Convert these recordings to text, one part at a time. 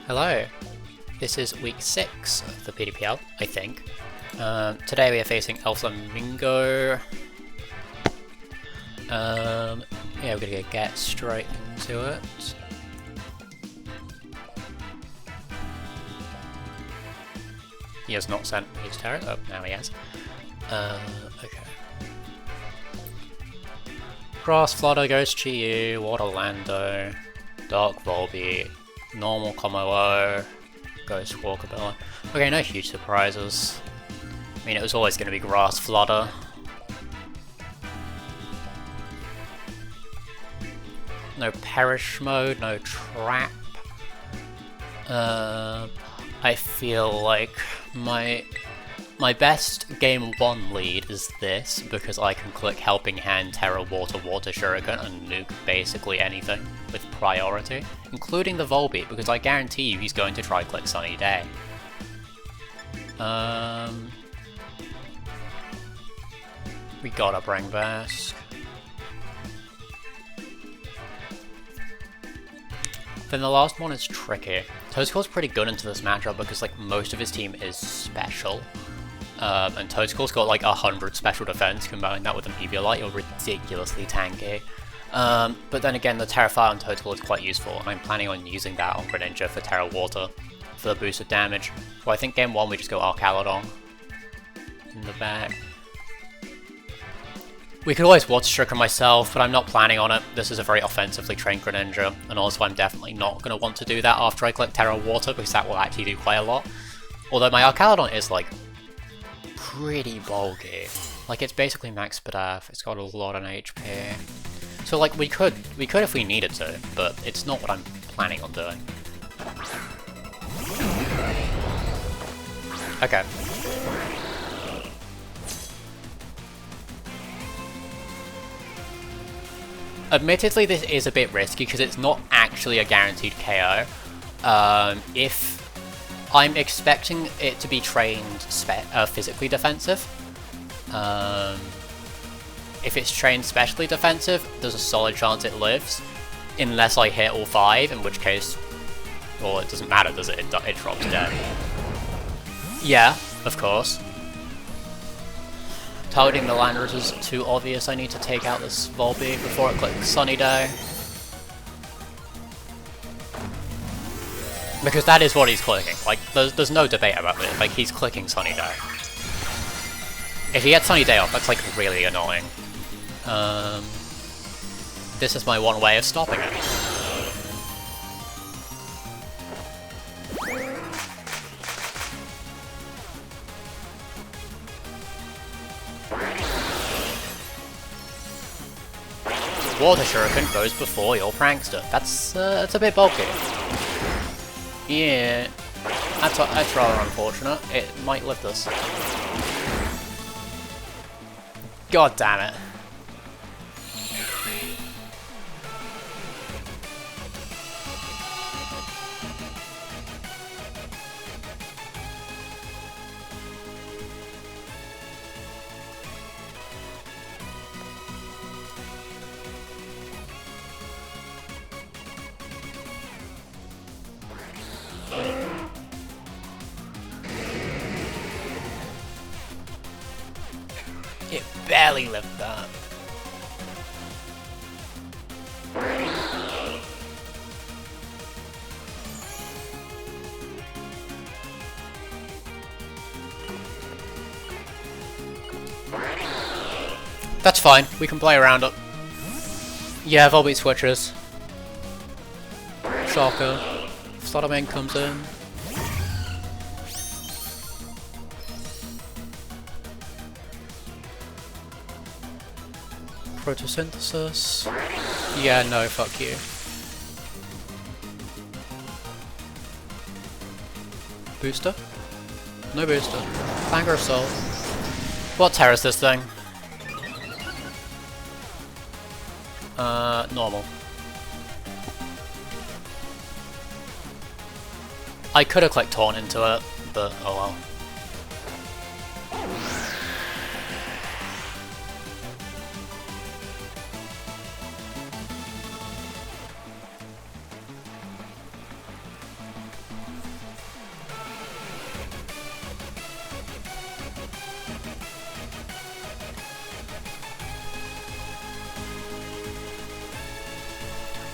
Hello, this is week 6 of the PDPL, I think. Today we are facing flamingo. Yeah, we're gonna get straight into it. He has not sent his turret. Oh, now he has. Okay. Grass Flutter goes to you, Water Lando, Dark Volbeat, Normal Como goes to Walkabella. Okay, no huge surprises. I mean, it was always going to be Grass Flutter. No Perish Mode, no Trap. I feel like my best game 1 lead is this, because I can click Helping Hand, Terra, Water, Water Shuriken, and nuke basically anything with priority, including the Volbeat, because I guarantee you he's going to try click Sunny Day. We gotta bring Bask. Then the last one is tricky. Toadstool's pretty good into this matchup because like most of his team is special. And Toadstool's got like 100 special defense, combine that with an Eviolite, you're ridiculously tanky. But then again, the Terra Fire on Toadstool is quite useful, and I'm planning on using that on Greninja for Terra Water for the boosted damage. So I think game 1 we just go Arcalodon in the back. We could always Water Striker myself, but I'm not planning on it. This is a very offensively trained Greninja, and also I'm definitely not going to want to do that after I click Terra Water, because that will actually do quite a lot. Although my Arcalodon is like pretty bulky. Like it's basically max Spadaf, it's got a lot on HP. So like we could if we needed to, but it's not what I'm planning on doing. Okay. Admittedly, this is a bit risky because it's not actually a guaranteed KO. If I'm expecting it to be trained physically defensive, if it's trained specially defensive, there's a solid chance it lives, unless I hit all 5, in which case, well, it doesn't matter, does it? It drops dead. Yeah, of course. Targeting the Landorus is too obvious. I need to take out this Volbeat before it clicks Sunny Day. Because that is what he's clicking. Like, there's no debate about it. Like, he's clicking Sunny Day. If he gets Sunny Day off, that's like really annoying. This is my one way of stopping it. Water Shuriken goes before your Prankster. That's a bit bulky. Yeah, that's rather unfortunate. It might live this. God damn it. It barely lived that. That's fine, we can play around it. Yeah, Volbeat switches. Shocker. Slaughterman comes in. Photosynthesis. Yeah, no, fuck you. Booster? No booster. Flanger Assault. What Terra is this thing? Normal. I could have clicked Taunt into it, but oh well.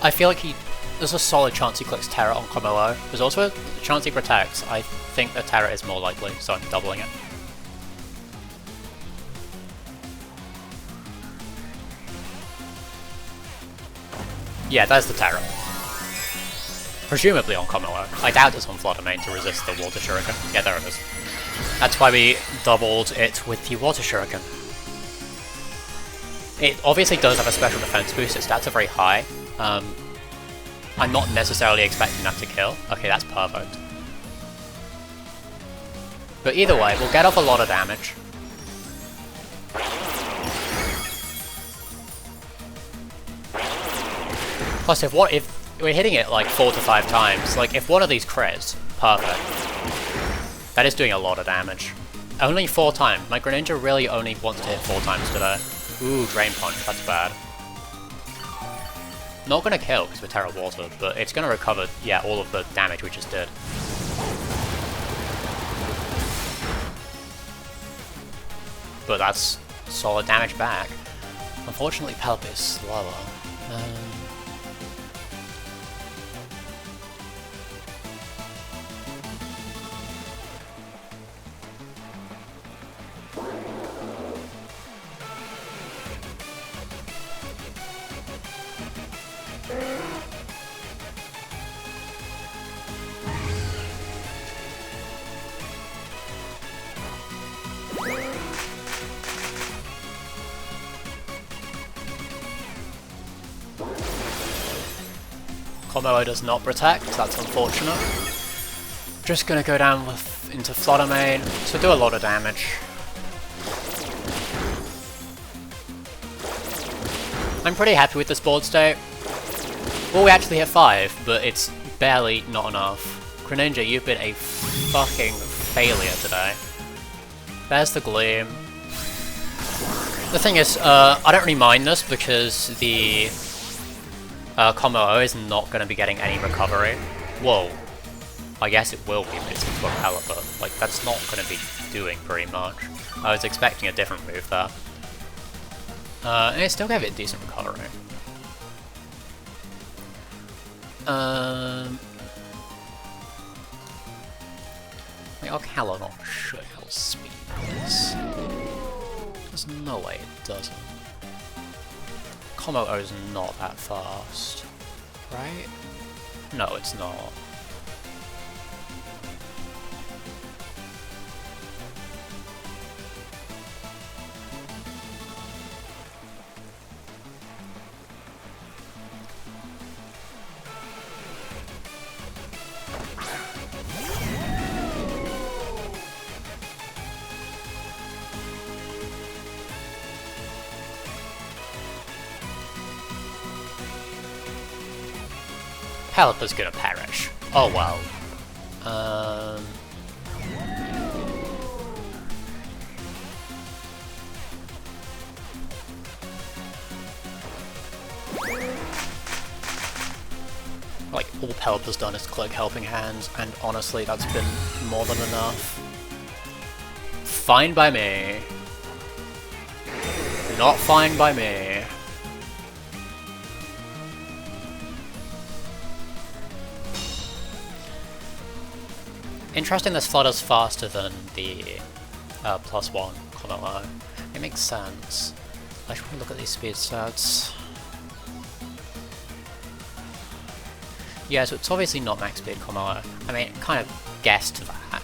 I feel like there's a solid chance he clicks Terra on Kommo-o. There's also a chance he protects. I think that Terra is more likely, so I'm doubling it. Yeah, there's the Terra. Presumably on Kommo-o. I doubt it's on Fluttermane to resist the Water Shuriken. Yeah, there it is. That's why we doubled it with the Water Shuriken. It obviously does have a special defense boost, its stats are very high. I'm not necessarily expecting that to kill. Okay, that's perfect. But either way, we'll get off a lot of damage. Plus, if we're hitting it like 4 to 5 times, like if one of these crits, perfect. That is doing a lot of damage. Only 4 times. My Greninja really only wants to hit 4 times today. Ooh, Drain Punch, that's bad. Not gonna kill because we're Terra Water, but it's gonna recover, yeah, all of the damage we just did. But that's solid damage back. Unfortunately, Pelipper is slower. Kommo-o does not protect, that's unfortunate. Just gonna go down into Fluttermane, so do a lot of damage. I'm pretty happy with this board state. Well, we actually hit 5, but it's barely not enough. Greninja, you've been a fucking failure today. There's the Gleam. The thing is, I don't really mind this because the Kommo-o is not going to be getting any recovery. Whoa. I guess it will be, but it's for Pelipper. Like, that's not going to be doing very much. I was expecting a different move there. And it still gave it decent recovery. Wait, Ocalon should outspeed this. There's no way it doesn't. Kommo-o's not that fast, right? No, it's not. Pelipper's gonna perish. Oh well. Like, all Pelipper's done is click Helping Hands, and honestly, that's been more than enough. Fine by me. Not fine by me. Interesting this Flutter's faster than the +1 Kommo-o. It makes sense. I should look at these speed stats. Yeah, so it's obviously not max speed Kommo-o. I mean, it kind of guessed that.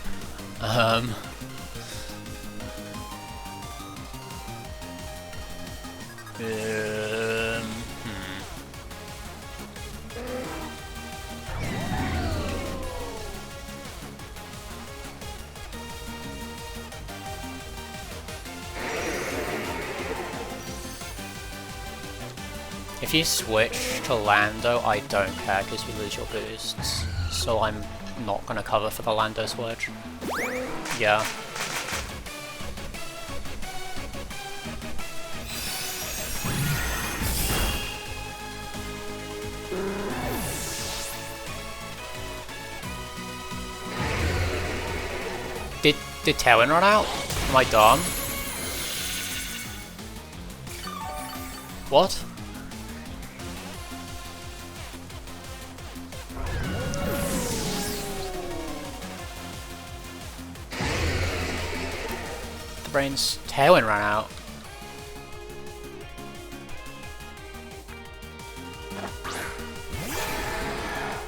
If you switch to Lando, I don't care because you lose your boosts. So I'm not going to cover for the Lando switch. Yeah. Did Tailwind run out? Am I dumb? What? Brain's Tailwind ran out.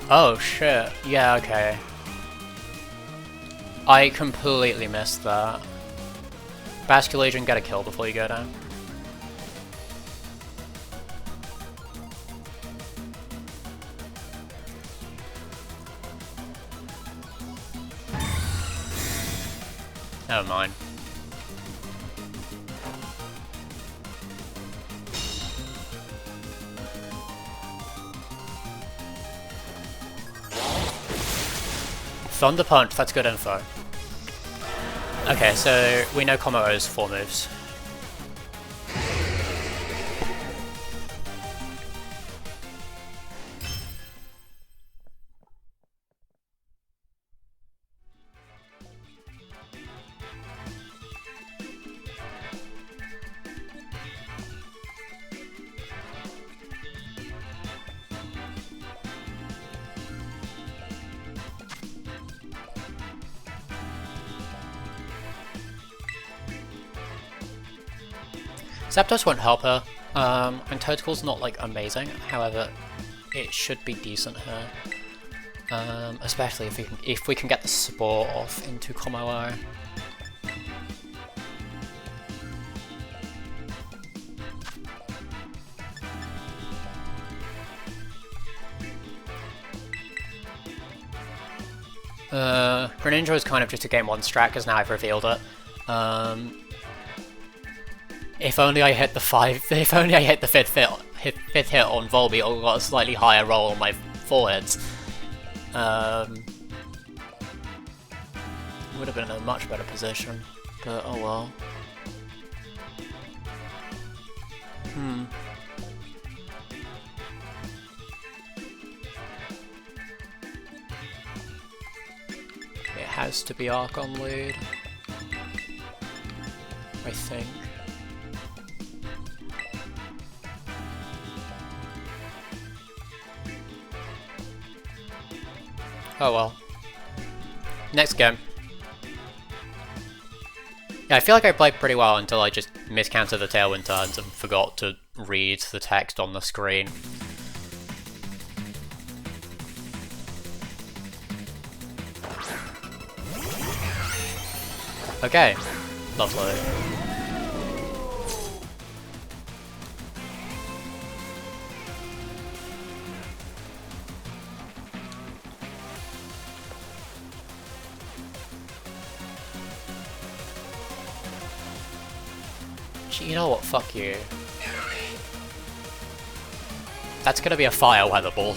Oh shit, yeah, okay. I completely missed that. Basculation, get a kill before you go down. Never mind. Thunder Punch, that's good info. Okay, so we know Komodo's 4 moves. Zapdos won't help her, and Toadcool's not like amazing, however, it should be decent here. Especially if we can get the Spore off into Kommo-o. Greninja is kind of just a game 1 strat because now I've revealed it. If only I hit the fifth hit on Volbeat, I got a slightly higher roll on my forwards. Would have been in a much better position, but oh well. It has to be Archon lead, I think. Oh well. Next game. Yeah, I feel like I played pretty well until I just miscounted the Tailwind turns and forgot to read the text on the screen. Okay, lovely. You know what, fuck you. That's gonna be a fire weather ball.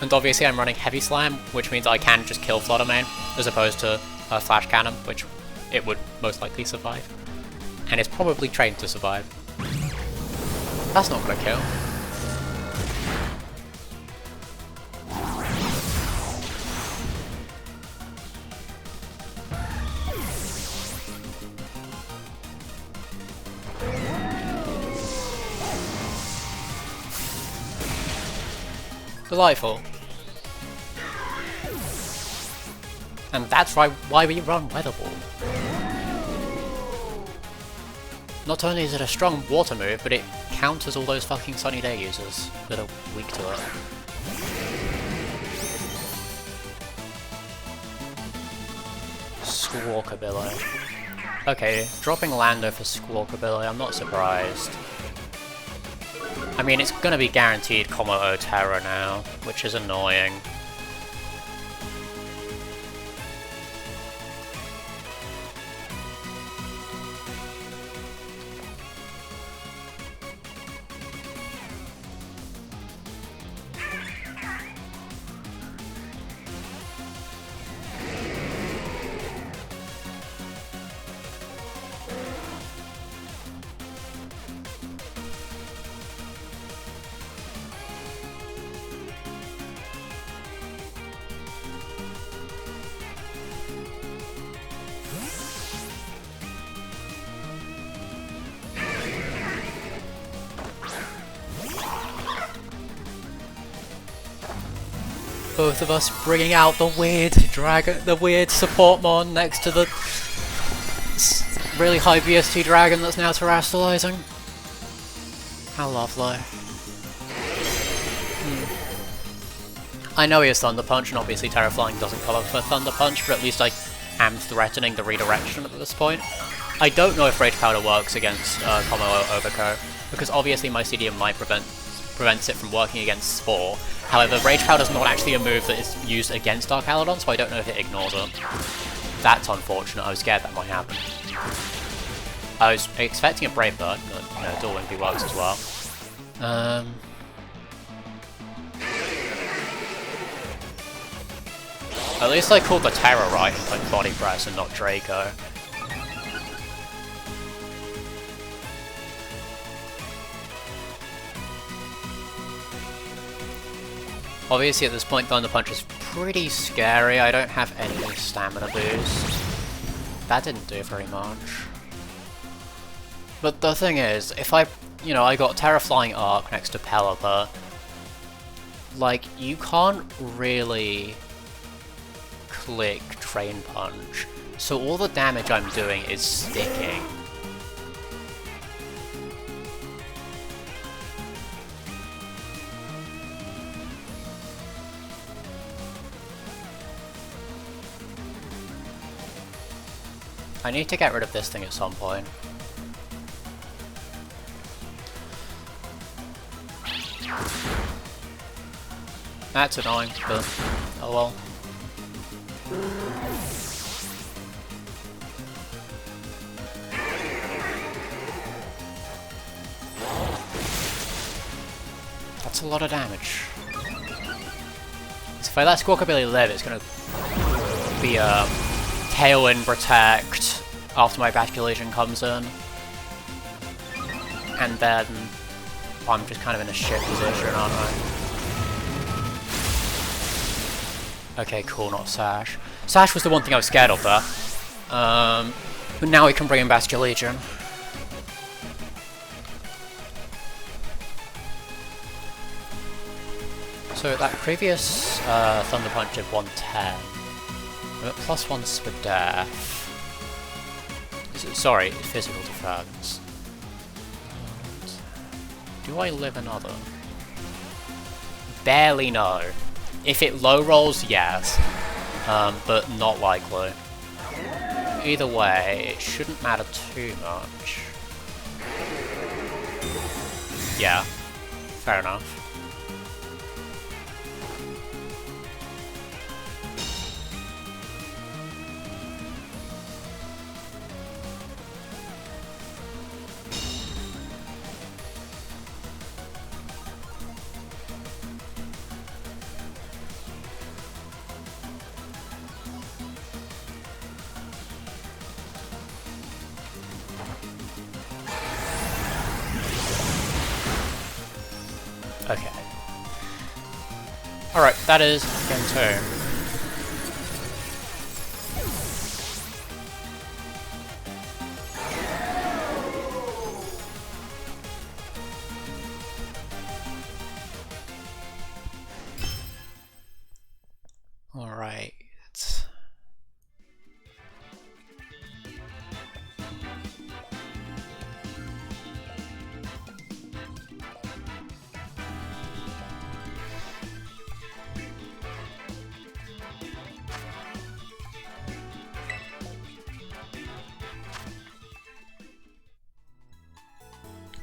And obviously I'm running Heavy Slam, which means I can just kill Flutter Mane, as opposed to a Flash Cannon, which it would most likely survive. And it's probably trained to survive. That's not gonna kill. Delightful. And that's why we run Weather Ball. Not only is it a strong water move, but it counters all those fucking Sunny Day users that are weak to it. Squawkabilly. Okay, dropping Lando for Squawkabilly, I'm not surprised. I mean, it's gonna be guaranteed Kommo-o Terra now, which is annoying. Both of us bringing out the weird dragon, the weird support mon next to the really high BST dragon that's now terastallizing. How lovely. I know he has Thunder Punch, and obviously Terra Flying doesn't cover for Thunder Punch, but at least I am threatening the redirection at this point. I don't know if Rage Powder works against Combo Overcoat, because obviously my CDM might prevents it from working against Spore. However, Rage Powder is not actually a move that is used against Dark Alladon, so I don't know if it ignores it. That's unfortunate. I was scared that might happen. I was expecting a Brave Bird, but Dual Wimpy works as well. At least I called the Terror right and like Body Press and not Draco. Obviously at this point Thunder Punch is pretty scary. I don't have any stamina boost. That didn't do very much. But the thing is, if I got Terra Flying Arc next to Pelipper, like, you can't really click Drain Punch, so all the damage I'm doing is sticking. I need to get rid of this thing at some point. That's annoying, but oh well. That's a lot of damage. So if I let Squawkabilly live, it's gonna be a Tailwind Protect after my Basculation comes in. And then I'm just kind of in a shit position, aren't I? Okay, cool, not Sash. Sash was the one thing I was scared of there. But now we can bring in Basculation. So that previous Thunder Punch did 110. We're at +1 for death. Sorry, physical defense. Do I live another? Barely no. If it low rolls, yes. But not likely. Either way, it shouldn't matter too much. Yeah, fair enough. Okay. Alright, that is game 2. Alright.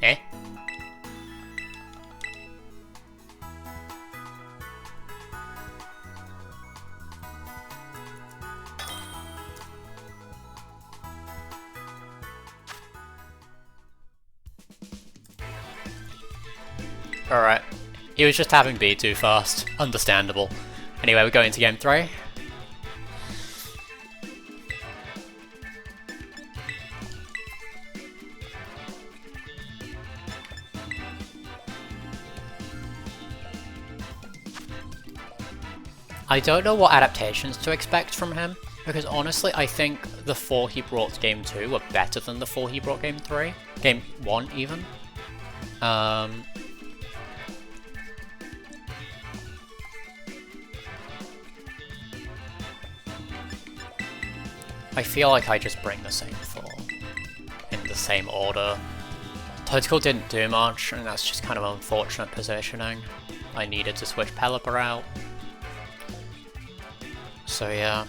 Eh? Alright. He was just having B too fast. Understandable. Anyway, we're going to game 3. I don't know what adaptations to expect from him, because honestly I think the 4 he brought to game 2 were better than the 4 he brought game 3. Game 1 even. I feel like I just bring the same four in the same order. Toadstool didn't do much, and that's just kind of unfortunate positioning. I needed to switch Pelipper out. So yeah.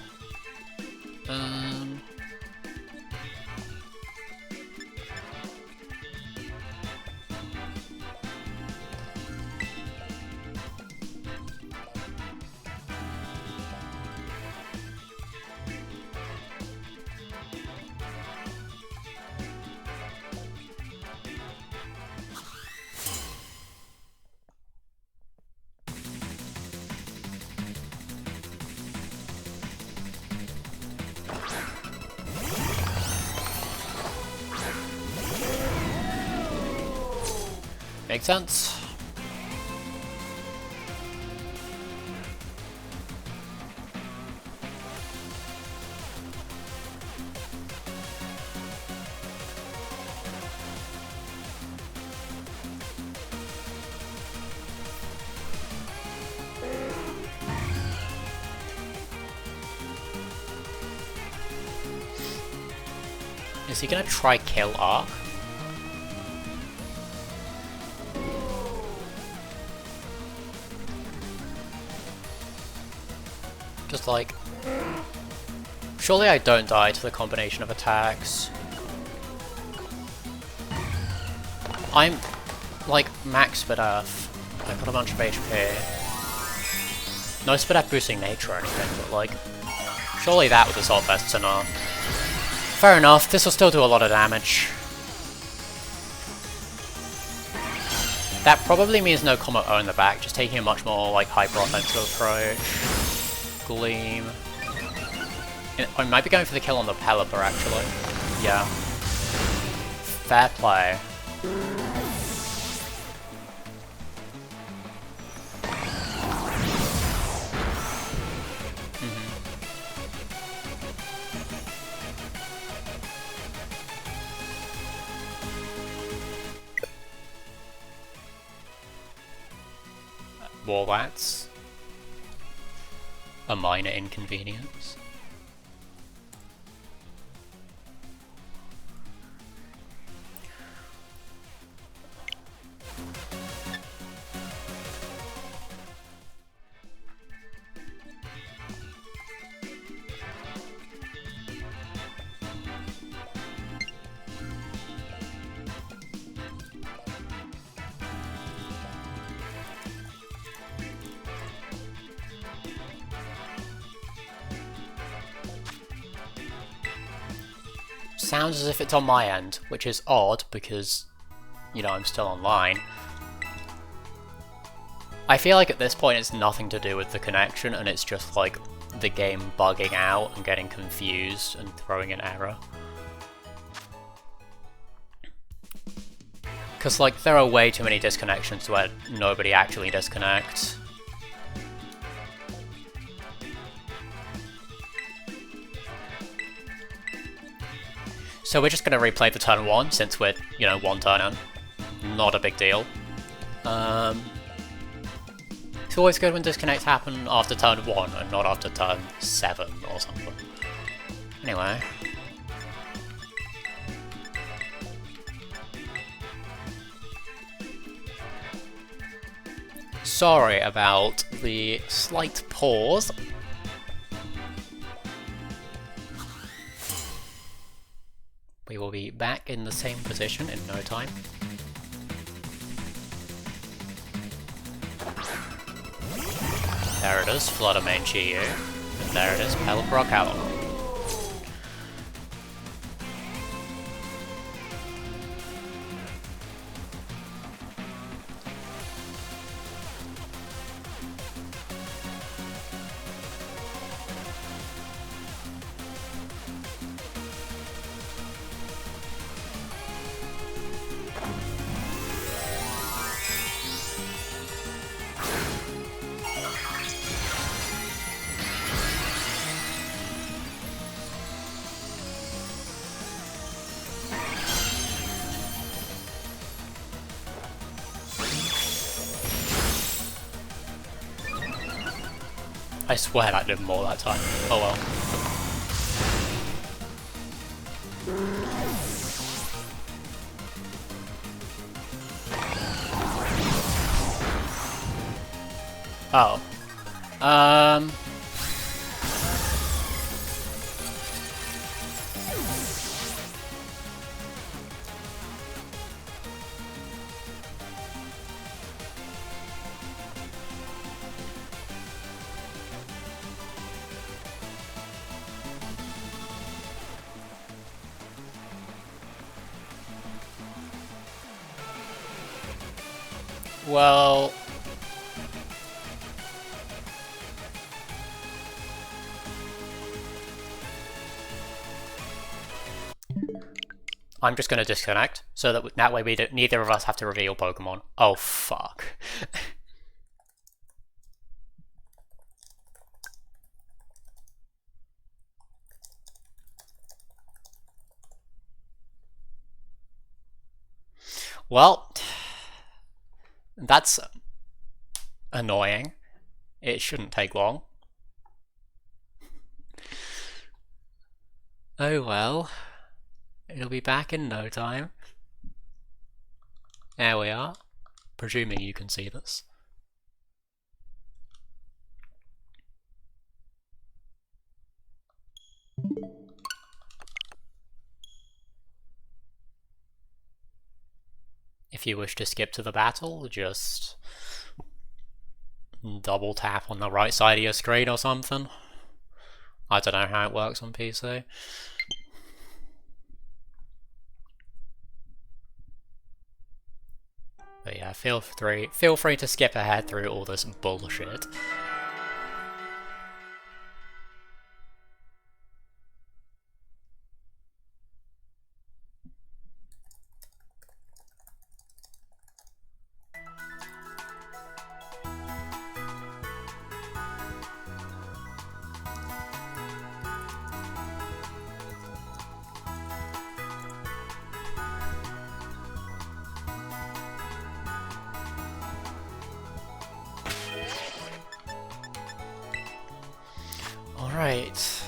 Makes sense. Is he gonna try kill Ark? Just like... Surely I don't die to the combination of attacks. I'm like max Spadaf. I've got a bunch of HP. No Spadaf boosting nature or anything, but like... Surely that with Assault Vest's enough. Fair enough, this will still do a lot of damage. That probably means no Combo O in the back, just taking a much more like hyper-offensive approach. Gleam. I might be going for the kill on the Pelipper actually. Yeah. Fair play. Well, that's a minor inconvenience. Sounds as if it's on my end, which is odd because, you know, I'm still online. I feel like at this point it's nothing to do with the connection and it's just like the game bugging out and getting confused and throwing an error. Because like there are way too many disconnections where nobody actually disconnects. So we're just going to replay the turn 1 since we're, you know, one turn in. Not a big deal. It's always good when disconnects happen after turn 1 and not after turn 7 or something. Anyway. Sorry about the slight pause. We will be back in the same position in no time. There it is, Flutter Main Chi-Yu. And there it is, Pelipper Calor. I swear that did more that time. Oh well. Oh. Well... I'm just going to disconnect, so that way neither of us have to reveal Pokemon. Oh, fuck. Well, that's annoying. It shouldn't take long. Oh well. It'll be back in no time. There we are. Presuming you can see this. If you wish to skip to the battle, just double tap on the right side of your screen or something. I don't know how it works on PC. But yeah, feel free to skip ahead through all this bullshit. Alright.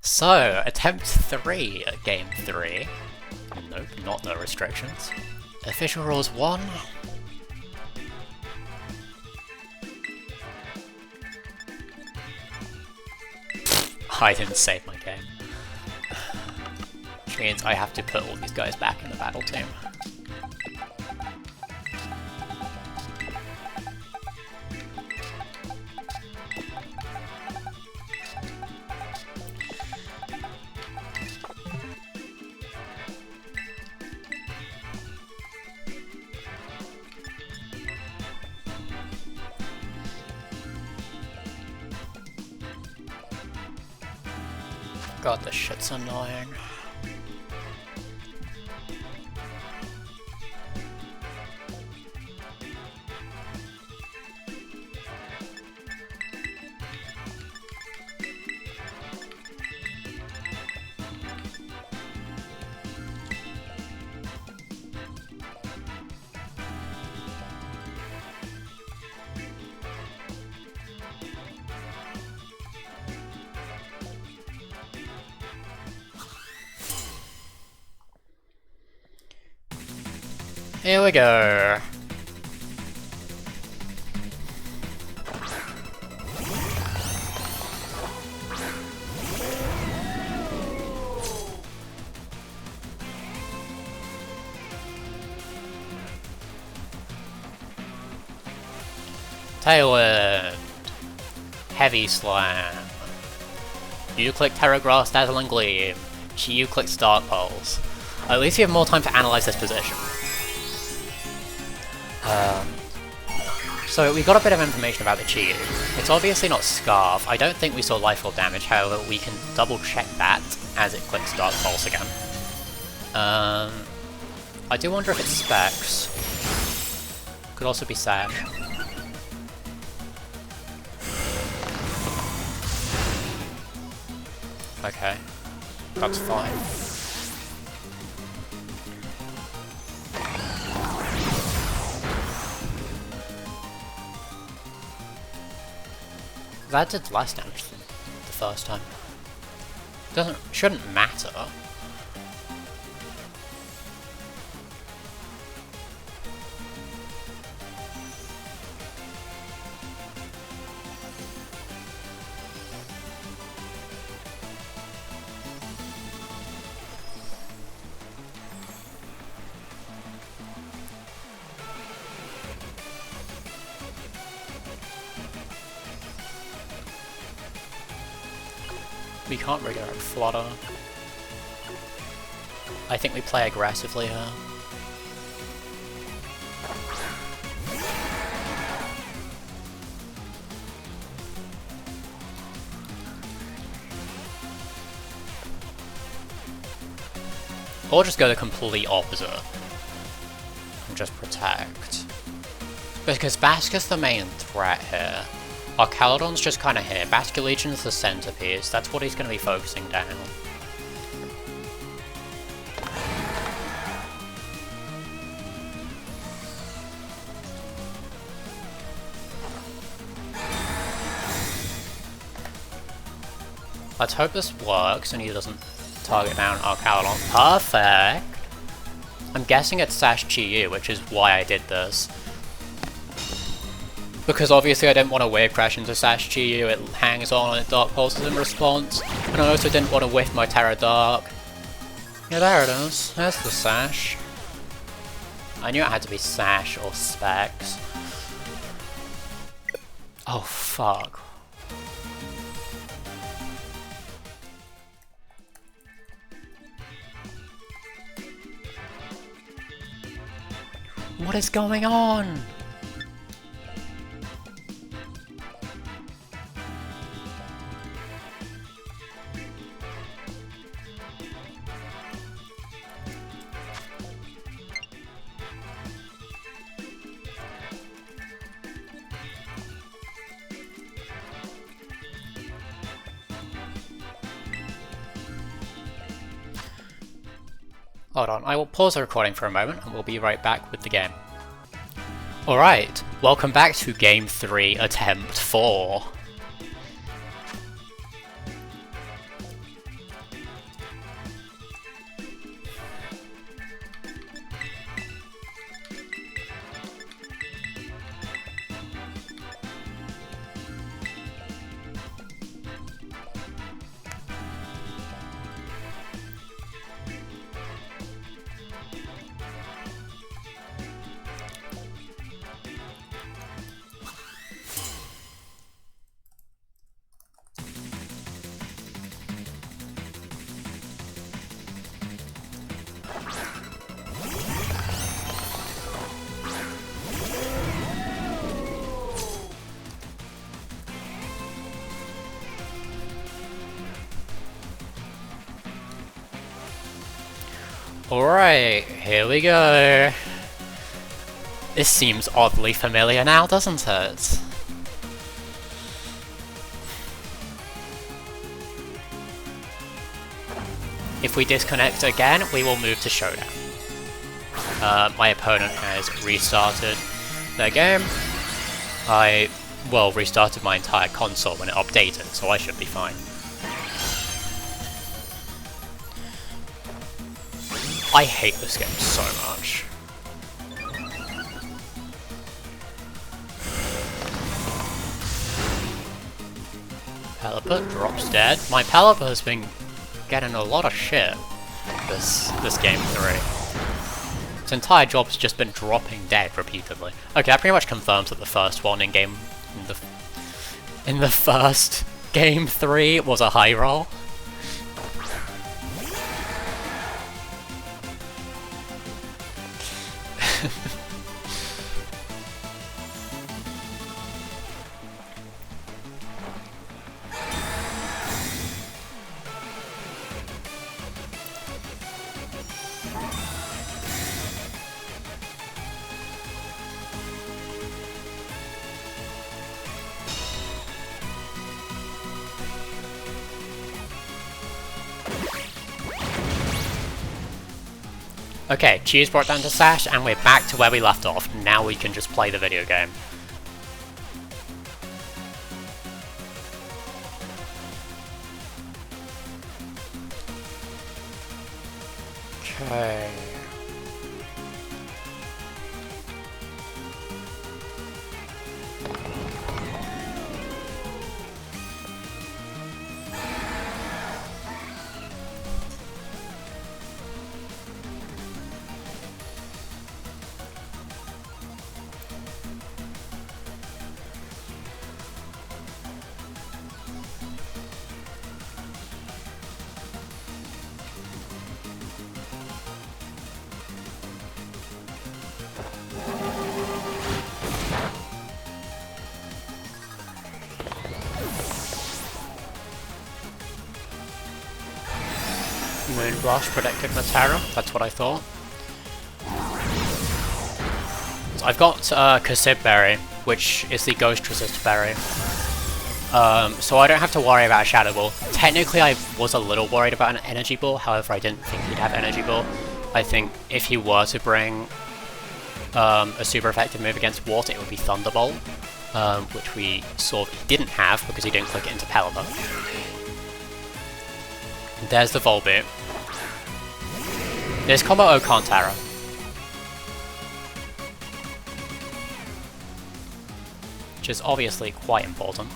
So, attempt 3 at game 3. Nope, not no restrictions. Official rules 1. I didn't save my game. Which means I have to put all these guys back in the battle team. God, this shit's annoying. Here we go. Tailwind. Heavy Slam. You click Terra Grass, Dazzling Gleam. You click Dark Pulse. At least you have more time to analyze this position. So we got a bit of information about the Chi-Yu. It's obviously not Scarf. I don't think we saw Life Orb damage, however we can double check that as it clicks Dark Pulse again. I do wonder if it's specs. Could also be sash. Okay, that's fine. That did less damage than the first time. Shouldn't matter. We can't really go flutter. I think we play aggressively here. Or just go the complete opposite and just protect. Because Bascul's the main threat here. Our Caledon's just kind of here. Basculegion's the centerpiece. That's what he's going to be focusing down. Let's hope this works and he doesn't target down our Caledon. Perfect! I'm guessing it's Sash GU, which is why I did this. Because obviously I didn't want to wave crash into Sash GU, it hangs on and it Dark Pulses in response. And I also didn't want to whiff my Terra Dark. Yeah, there it is. There's the Sash. I knew it had to be Sash or Specs. Oh fuck. What is going on? Hold on, I will pause the recording for a moment and we'll be right back with the game. Alright, welcome back to Game 3, Attempt 4. Alright, here we go. This seems oddly familiar now, doesn't it? If we disconnect again, we will move to Showdown. My opponent has restarted their game. Well, restarted my entire console when it updated, so I should be fine. I hate this game so much. Pelipper drops dead. My Pelipper has been getting a lot of shit this game 3. Its entire job's just been dropping dead repeatedly. Okay, that pretty much confirms that the first one in the first game 3 was a high roll. Okay, Cheese brought down to Sash, and we're back to where we left off. Now we can just play the video game. Okay. Moonrush predicted Matera, that's what I thought. So I've got Kasib Berry, which is the Ghost Resist Berry. So I don't have to worry about a Shadow Ball. Technically I was a little worried about an Energy Ball, however I didn't think he'd have Energy Ball. I think if he were to bring a super effective move against water, it would be Thunderbolt, which we sort of didn't have because he didn't click it into Pelipper. There's the Volbeat. This combo can't Terra. Which is obviously quite important.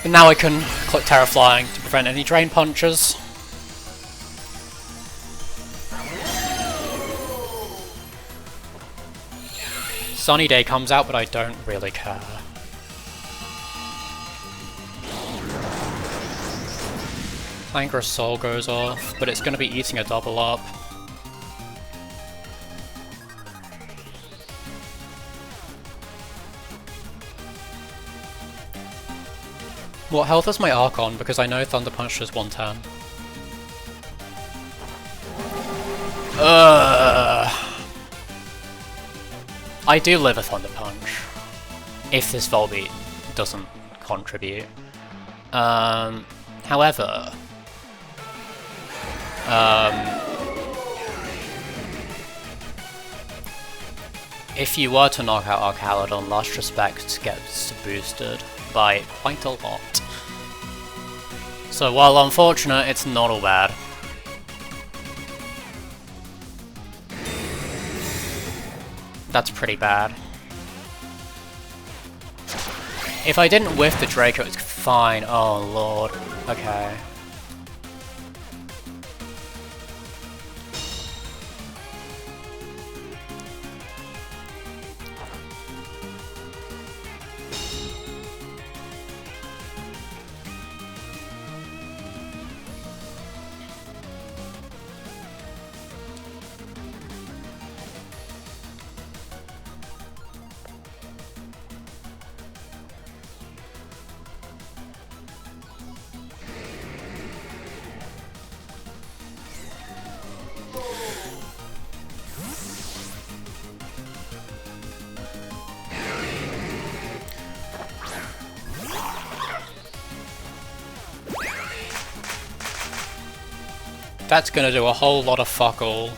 And now I can click Terra Flying to prevent any Drain Punches. Sunny Day comes out, but I don't really care. Clangorous Soul goes off, but it's going to be eating a double up. What health is my Archon? Because I know Thunder Punch is 110. I do live a Thunder Punch. If this Volbeat doesn't contribute. However... if you were to knock out Archaludon, Last Respect gets boosted by quite a lot. So while unfortunate, it's not all bad. That's pretty bad. If I didn't whiff the Draco, it's fine. Oh lord. Okay. That's gonna do a whole lot of fuck all.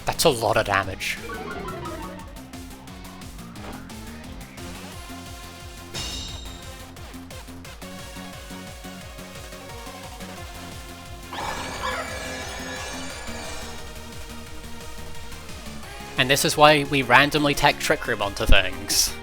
That's a lot of damage. And this is why we randomly tech Trick Room onto things.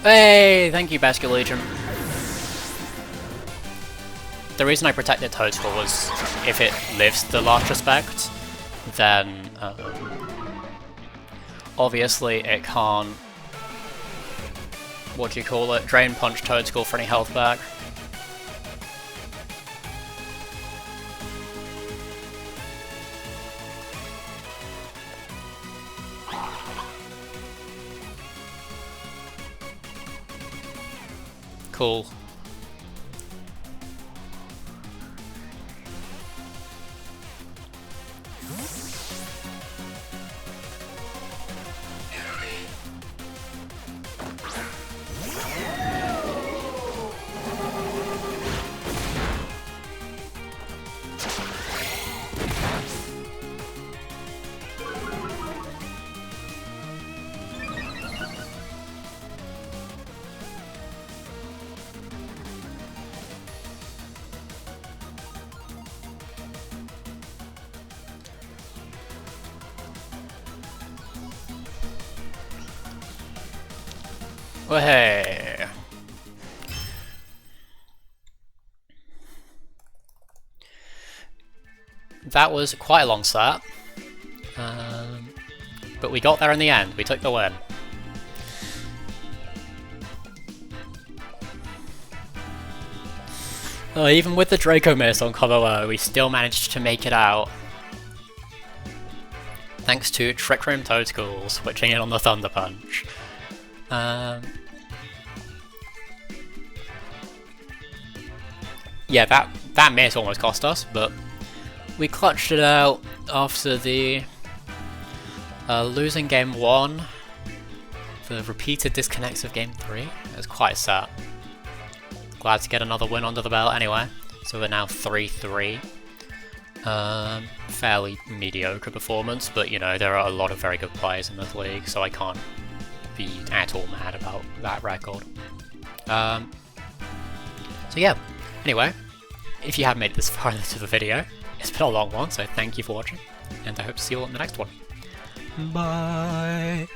Hey, thank you, Basket Legion. The reason I protected Toadskull was if it lives the last respect, then obviously it can't, what do you call it, Drain Punch Toadskull for any health back. Cool. Well, hey. That was quite a long set, but we got there in the end. We took the win. Even with the Draco Miss on cover, we still managed to make it out. Thanks to Trick Room Toadskull switching in on the Thunder Punch. Yeah, that miss almost cost us, but we clutched it out after the losing game 1, the repeated disconnects of game 3. It was quite sad. Glad to get another win under the belt anyway, so we're now 3-3. Fairly mediocre performance, but you know, there are a lot of very good players in this league, so I can't be at all mad about that record. So yeah, anyway, if you have made it this far into the video, it's been a long one, so thank you for watching, and I hope to see you all in the next one. Bye!